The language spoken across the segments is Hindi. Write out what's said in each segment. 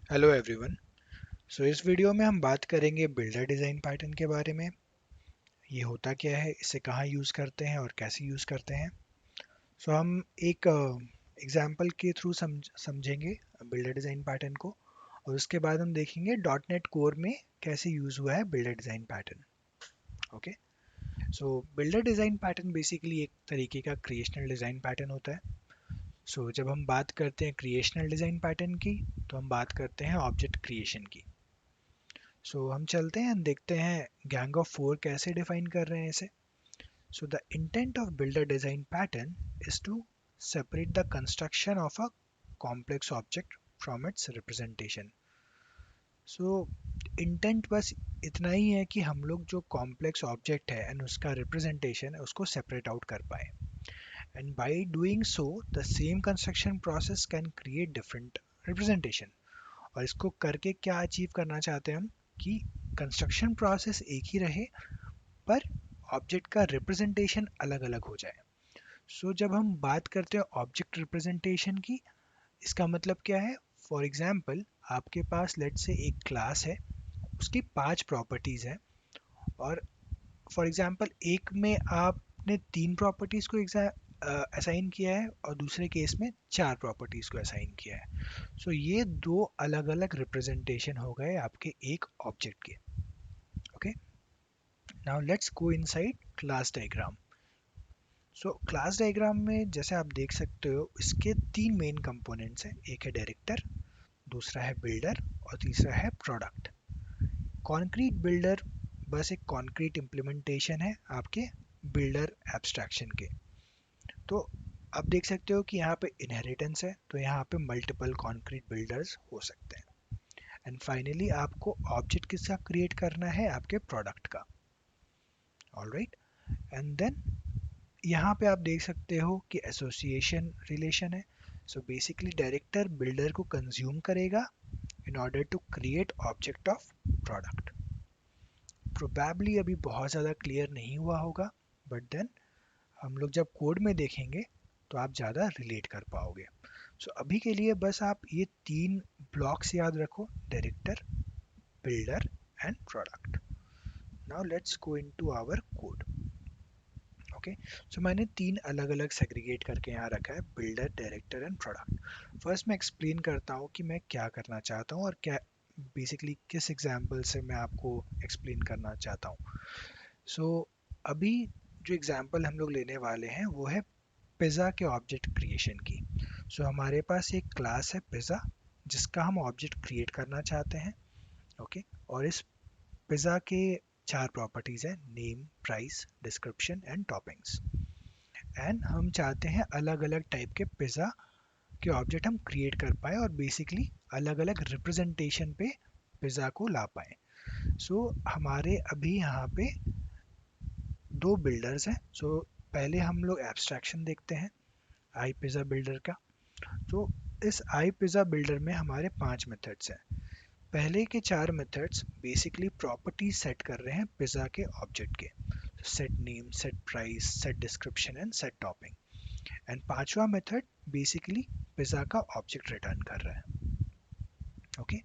Hello everyone. इस वीडियो में हम बात करेंगे बिल्डर डिज़ाइन पैटर्न के बारे में। ये होता क्या है, इसे कहाँ यूज़ करते हैं और कैसे यूज़ करते हैं। हम एक एग्जांपल के थ्रू समझेंगे बिल्डर डिज़ाइन पैटर्न को, और उसके बाद हम देखेंगे डॉट नेट कोर में कैसे यूज़ हुआ है builder design pattern. Okay. Builder design pattern basically एक तरीके का क्रिएशनल डिज़ाइन पैटर्न होता है। जब हम बात करते हैं क्रिएशनल डिज़ाइन पैटर्न की, तो हम बात करते हैं ऑब्जेक्ट क्रिएशन की। हम चलते हैं, देखते हैं गैंग ऑफ फोर कैसे डिफाइन कर रहे हैं इसे। The intent of builder design pattern is to separate the construction of a complex object from its representation. So intent बस इतना ही है कि हम लोग जो कॉम्प्लेक्स ऑब्जेक्ट है एंड उसका रिप्रेजेंटेशन है उसको सेपरेट आउट कर पाए। And by doing so the same construction process can create different representation. और इसको करके क्या अचीव करना चाहते हैं हम, कि कंस्ट्रक्शन प्रोसेस एक ही रहे पर ऑब्जेक्ट का रिप्रेजेंटेशन अलग अलग हो जाए। जब हम बात करते हैं ऑब्जेक्ट रिप्रेजेंटेशन की, इसका मतलब क्या है। फॉर एग्जांपल, आपके पास लेट से एक क्लास है, उसकी 5 प्रॉपर्टीज हैं, और फॉर एग्जांपल एक में आपने 3 प्रॉपर्टीज को असाइन किया है और दूसरे केस में 4 प्रॉपर्टीज को असाइन किया है। ये दो अलग अलग रिप्रेजेंटेशन हो गए आपके एक ऑब्जेक्ट के। Okay. Now let's go inside class diagram. Class diagram में जैसे आप देख सकते हो, इसके 3 मेन कंपोनेंट्स हैं। एक है डायरेक्टर, दूसरा है बिल्डर, और तीसरा है प्रोडक्ट। कॉन्क्रीट बिल्डर बस एक कॉन्क्रीट इम्प्लीमेंटेशन है आपके बिल्डर एब्स्ट्रैक्शन के। तो आप देख सकते हो कि यहाँ पे इनहेरिटेंस है, तो यहाँ पे मल्टीपल कॉन्क्रीट बिल्डर्स हो सकते हैं। एंड फाइनली आपको ऑब्जेक्ट किसका क्रिएट करना है, आपके प्रोडक्ट का। ऑलराइट। एंड देन यहाँ पे आप देख सकते हो कि एसोसिएशन रिलेशन है। बेसिकली डायरेक्टर बिल्डर को कंज्यूम करेगा in order to create object of product. Probably अभी बहुत ज़्यादा क्लियर नहीं हुआ होगा, बट देन हम लोग जब कोड में देखेंगे तो आप ज़्यादा रिलेट कर पाओगे। अभी के लिए बस आप ये 3 ब्लॉक्स याद रखो, director, builder and product. Now let's go into our code. Okay. मैंने 3 अलग अलग सेग्रीगेट करके यहाँ रखा है, builder, director and product. First मैं एक्सप्लेन करता हूँ कि मैं क्या करना चाहता हूँ और क्या बेसिकली किस एग्जाम्पल से मैं आपको एक्सप्लेन करना चाहता हूँ। अभी जो एग्जाम्पल हम लोग लेने वाले हैं वो है पिज़्ज़ा के ऑब्जेक्ट क्रिएशन की। हमारे पास एक क्लास है पिज़्ज़ा, जिसका हम ऑब्जेक्ट क्रिएट करना चाहते हैं। ओके। और इस पिज़्ज़ा के 4 प्रॉपर्टीज़ हैं, name, price, description and toppings. And हम चाहते हैं अलग अलग टाइप के पिज़्ज़ा के ऑब्जेक्ट हम क्रिएट कर पाए और बेसिकली अलग अलग रिप्रेजेंटेशन पे पिज़्ज़ा को ला पाए। हमारे अभी यहाँ पे 2 बिल्डर्स हैं। पहले हम लोग एब्स्ट्रैक्शन देखते हैं आई पिज़्ज़ा बिल्डर का। तो इस आई पिज़्ज़ा बिल्डर में हमारे 5 मेथड्स हैं। पहले के 4 मेथड्स बेसिकली प्रॉपर्टीज सेट कर रहे हैं पिज़्ज़ा के ऑब्जेक्ट के। Set name, set price, set description and set topping. And पांचवा मेथड बेसिकली पिज़्ज़ा का ऑब्जेक्ट रिटर्न कर रहा है। Okay.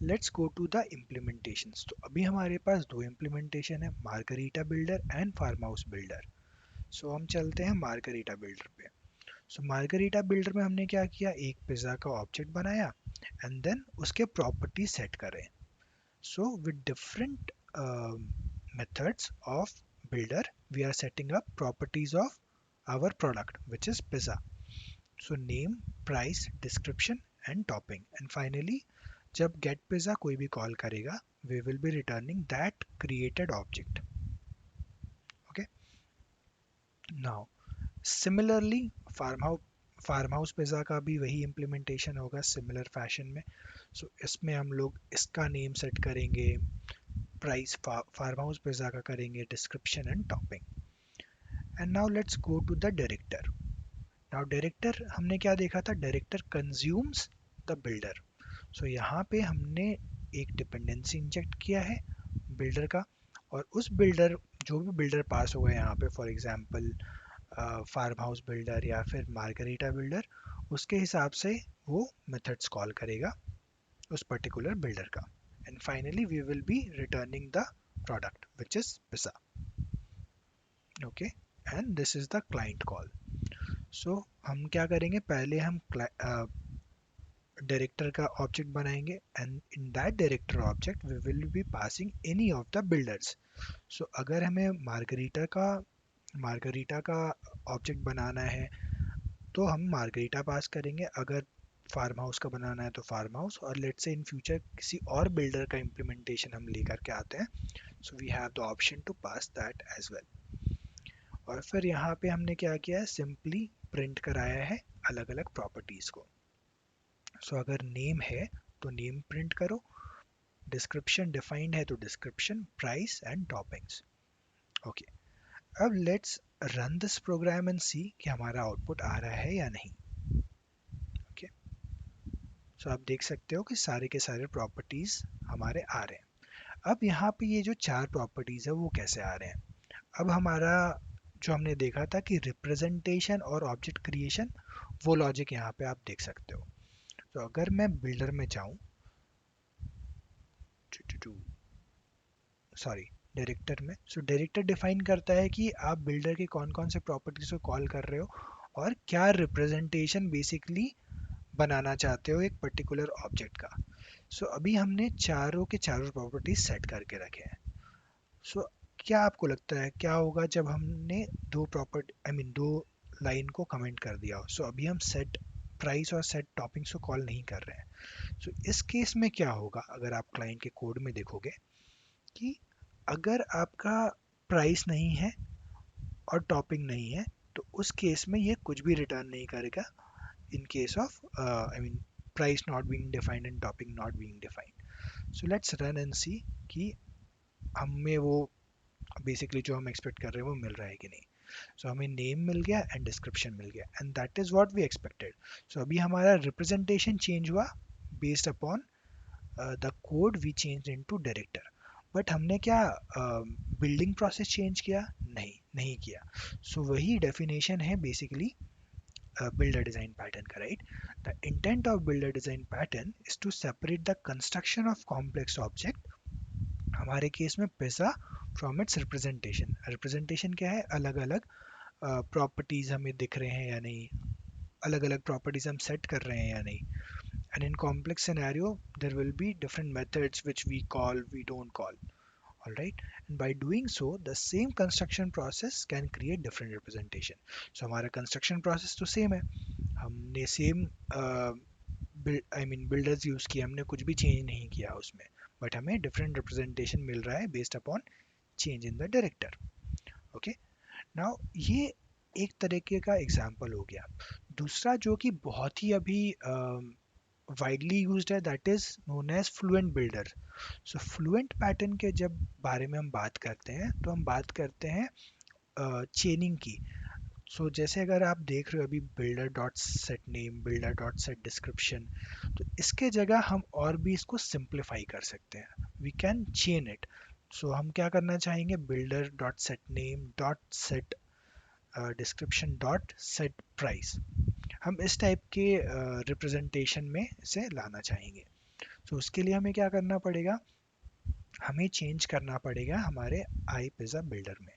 Let's go to the implementations. तो अभी हमारे पास 2 इम्प्लीमेंटेशन है, Margherita builder and farm house builder. हम चलते हैं मार्गरीटा बिल्डर पे। मार्गरीटा बिल्डर में हमने क्या किया, एक पिज़्ज़ा का ऑब्जेक्ट बनाया एंड देन उसके प्रॉपर्टी सेट करें। With different methods of builder, we are setting up properties of our product, which is pizza. Name, price, description and topping. And finally, जब get pizza कोई भी कॉल करेगा, we will be returning that created object. Okay. Now, similarly, farm house pizza का भी वही इम्प्लीमेंटेशन होगा सिमिलर फैशन में। इसमें हम लोग इसका नेम सेट करेंगे, प्राइस फार्म हाउस पिज़्ज़ा का करेंगे, description and topping. And now let's go to the director. Now director हमने क्या देखा था, डायरेक्टर कंज्यूम्स द बिल्डर। यहाँ पे हमने एक डिपेंडेंसी इंजेक्ट किया है बिल्डर का, और उस बिल्डर, जो भी बिल्डर पास होगा यहाँ पे, for example farm house builder या फिर मार्गरीटा बिल्डर, उसके हिसाब से वो मेथड्स कॉल करेगा उस पर्टिकुलर बिल्डर का, and finally we will be returning the product which is pizza. Okay, and this is the client call. So हम क्या करेंगे, पहले हम डायरेक्टर का ऑब्जेक्ट बनाएंगे, and in that director object we will be passing any of the builders. So अगर हमें मार्गरीटा का ऑब्जेक्ट बनाना है तो हम मार्गरीटा पास करेंगे. अगर फार्म हाउस का बनाना है तो फार्म हाउस, और लेट से इन फ्यूचर किसी और बिल्डर का इम्प्लीमेंटेशन हम लेकर के आते हैं, so we have the option to pass that as well. और फिर यहाँ पे हमने क्या किया है, सिंपली प्रिंट कराया है अलग अलग प्रॉपर्टीज को. सो अगर नेम है तो नेम प्रिंट करो, डिस्क्रिप्शन डिफाइंड है तो description, price and toppings. Okay, अब let's run this program and see कि हमारा आउटपुट आ रहा है या नहीं. ओके, सो आप देख सकते हो कि सारे के सारे प्रॉपर्टीज हमारे आ रहे हैं. अब यहाँ पे ये जो चार प्रॉपर्टीज है वो कैसे आ रहे हैं. अब हमारा जो हमने देखा था कि रिप्रेजेंटेशन और ऑब्जेक्ट क्रिएशन, वो लॉजिक यहाँ पे आप देख सकते हो. तो अगर मैं बिल्डर में जाऊँ, सॉरी, डायरेक्टर में, सो डायरेक्टर डिफाइन करता है कि आप बिल्डर के कौन कौन से प्रॉपर्टीज को कॉल कर रहे हो और क्या रिप्रेजेंटेशन बेसिकली बनाना चाहते हो एक पर्टिकुलर ऑब्जेक्ट का. सो अभी हमने चारों के चारों प्रॉपर्टीज सेट करके रखे हैं. सो क्या आपको लगता है क्या होगा जब हमने दो प्रॉपर्टी, आई मीन दो लाइन को कमेंट कर दिया हो. सो अभी हम सेट प्राइस और सेट टॉपिंग्स को कॉल नहीं कर रहे हैं. सो इस केस में क्या होगा, अगर आप क्लाइंट के कोड में देखोगे कि अगर आपका प्राइस नहीं है और टॉपिंग नहीं है, तो उस केस में ये कुछ भी रिटर्न नहीं करेगा. In case of I mean price not being defined and topping not being defined. So let's run and see कि हमें वो बेसिकली जो हम एक्सपेक्ट कर रहे हैं वो मिल रहा है कि नहीं. सो हमें नेम मिल गया एंड डिस्क्रिप्शन मिल गया, and that is what we expected. So अभी हमारा रिप्रेजेंटेशन चेंज हुआ based upon the code we change into director. But हमने क्या बिल्डिंग प्रोसेस चेंज किया? नहीं, नहीं किया. सो वही डेफिनेशन है बेसिकली builder design pattern का, right? The intent of builder design pattern is to separate the construction of complex object, हमारे केस में pizza, from its representation. Representation क्या है, अलग अलग प्रॉपर्टीज हमें दिख रहे हैं या नहीं, अलग अलग प्रॉपर्टीज हम सेट कर रहे हैं या नहीं. And in complex scenario there will be different methods which we call, we don't call. All right, and by doing so the same construction process can create different representation. So हमारा construction process तो same है, हमने same I mean builders use किए, हमने कुछ भी चेंज नहीं किया उसमें, बट हमें डिफरेंट रिप्रेजेंटेशन मिल रहा है based upon change in the director. Okay, now ये एक तरीके का एग्जांपल हो गया. दूसरा जो कि बहुत ही अभी वाइडली यूज्ड है, that is known as fluent builder. So fluent pattern के जब बारे में हम बात करते हैं तो हम बात करते हैं चेनिंग की. सो जैसे अगर आप देख रहे हो अभी builder dot set name, builder dot set description, तो इसके जगह हम और भी इसको सिंप्लीफाई कर सकते हैं, वी कैन चेन इट. सो हम क्या करना चाहेंगे, builder dot set name dot set description dot set price, हम इस टाइप के रिप्रेजेंटेशन में इसे लाना चाहेंगे. सो उसके लिए हमें क्या करना पड़ेगा, हमें चेंज करना पड़ेगा हमारे आई पिज्जा बिल्डर में.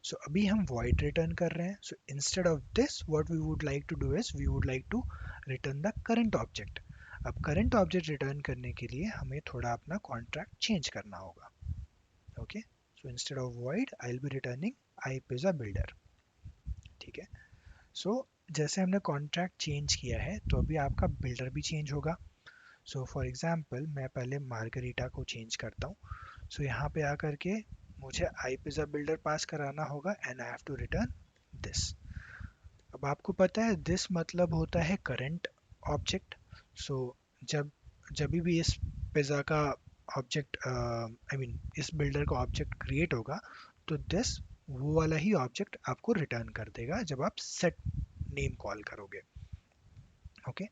सो अभी हम void रिटर्न कर रहे हैं. So instead of this what we would like to do is we would like to return the current object. अब करंट ऑब्जेक्ट रिटर्न करने के लिए हमें थोड़ा अपना कॉन्ट्रैक्ट चेंज करना होगा. Okay, so instead of void I will be returning I pizza builder. ठीक है, सो जैसे हमने कॉन्ट्रैक्ट चेंज किया है तो अभी आपका बिल्डर भी चेंज होगा. सो फॉर एग्जांपल मैं पहले मार्गरीटा को चेंज करता हूँ. सो यहाँ पे आकर के मुझे आई पिज्जा बिल्डर पास कराना होगा and I have to return this. अब आपको पता है दिस मतलब होता है करंट ऑब्जेक्ट. सो जब जब भी इस पिज्ज़ा का ऑब्जेक्ट आई मीन इस बिल्डर का ऑब्जेक्ट क्रिएट होगा तो दिस वो वाला ही ऑब्जेक्ट आपको रिटर्न कर देगा जब आप सेट नेम कॉल करोगे. Okay,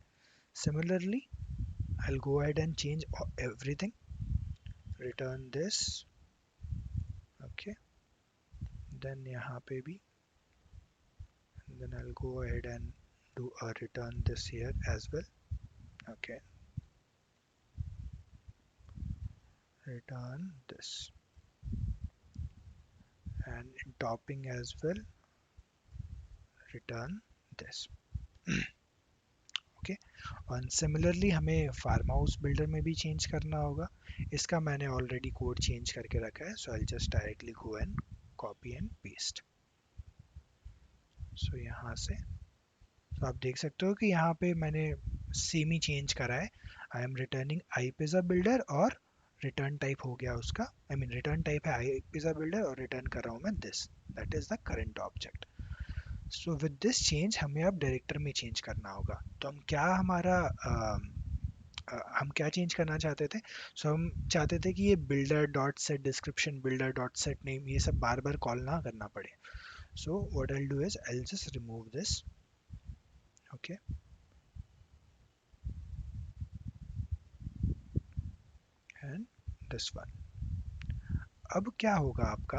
similarly I'll go ahead and change everything, return this. Okay, then यहाँ पे भी, then I'll go ahead and do a return this here as well. Okay, return this, and in topping as well return this. Okay, और सिमिलरली हमें फार्म हाउस बिल्डर में भी चेंज करना होगा। इसका मैंने ऑलरेडी कोड चेंज करके रखा है, so I just directly go and copy and paste. So यहाँ से तो आप देख सकते हो कि यहाँ पे मैंने सेम ही चेंज करा है। I am returning I pizza builder, और रिटर्न टाइप हो गया उसका, आई मीन रिटर्न टाइप है आई पिज़्ज़ा बिल्डर, और रिटर्न कर रहा हूँ मैं this, that is the current object. So with this change हमें अब डायरेक्टर में चेंज करना होगा। तो हम क्या हमारा हम क्या चेंज करना चाहते थे? सो हम चाहते थे कि ये builder dot set description, builder dot set name, ये सब बार बार कॉल ना करना पड़े। So what I do is I just remove this, okay, and this one. अब क्या होगा आपका,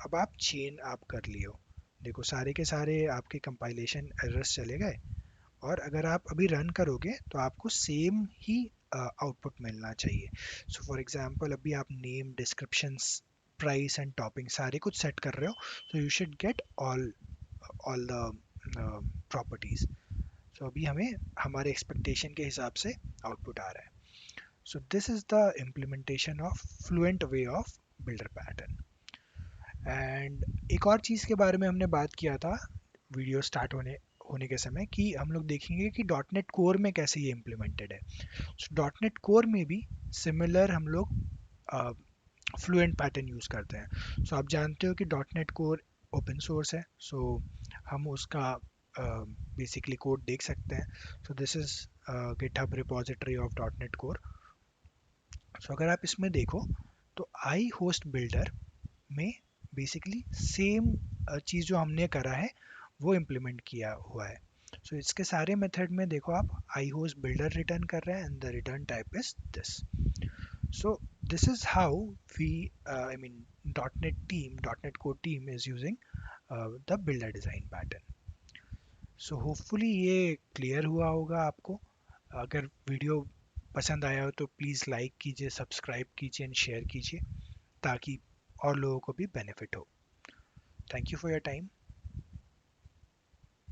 अब आप चेन आप कर लियो, देखो सारे के सारे आपके कंपाइलेशन एरर्स चले गए, और अगर आप अभी रन करोगे तो आपको सेम ही आउटपुट मिलना चाहिए। सो फॉर एग्जांपल अभी आप name, descriptions, price and topping सारे कुछ सेट कर रहे हो, तो you should get all the properties. So अभी हमें हमारे एक्सपेक्टेशन के हिसाब से आउटपुट आ रहा है। सो this is the implementation of fluent way of builder pattern. And एक और चीज़ के बारे में हमने बात किया था वीडियो स्टार्ट होने होने के समय, कि हम लोग देखेंगे कि डॉट नेट कोर में कैसे ये इम्प्लीमेंटेड है। सो डॉट नेट कोर में भी सिमिलर हम लोग फ्लुएंट पैटर्न यूज़ करते हैं। सो आप जानते हो कि dot net core open source है, सो हम उसका बेसिकली कोड देख सकते हैं। So this is GitHub repository of dot net core. So अगर आप इसमें देखो तो आई होस्ट बिल्डर में बेसिकली सेम चीज़ जो हमने करा है वो इम्प्लीमेंट किया हुआ है। सो इसके सारे मेथड में देखो आप आई होस्ट बिल्डर रिटर्न कर रहे हैं, and the return type is this. So this is how we I mean dot net code team is using the builder design pattern. So hopefully ये क्लियर हुआ होगा आपको। अगर वीडियो पसंद आया हो तो प्लीज़ लाइक कीजिए, सब्सक्राइब कीजिए एंड शेयर कीजिए, ताकि और लोगों को भी बेनिफिट हो। Thank you for your time.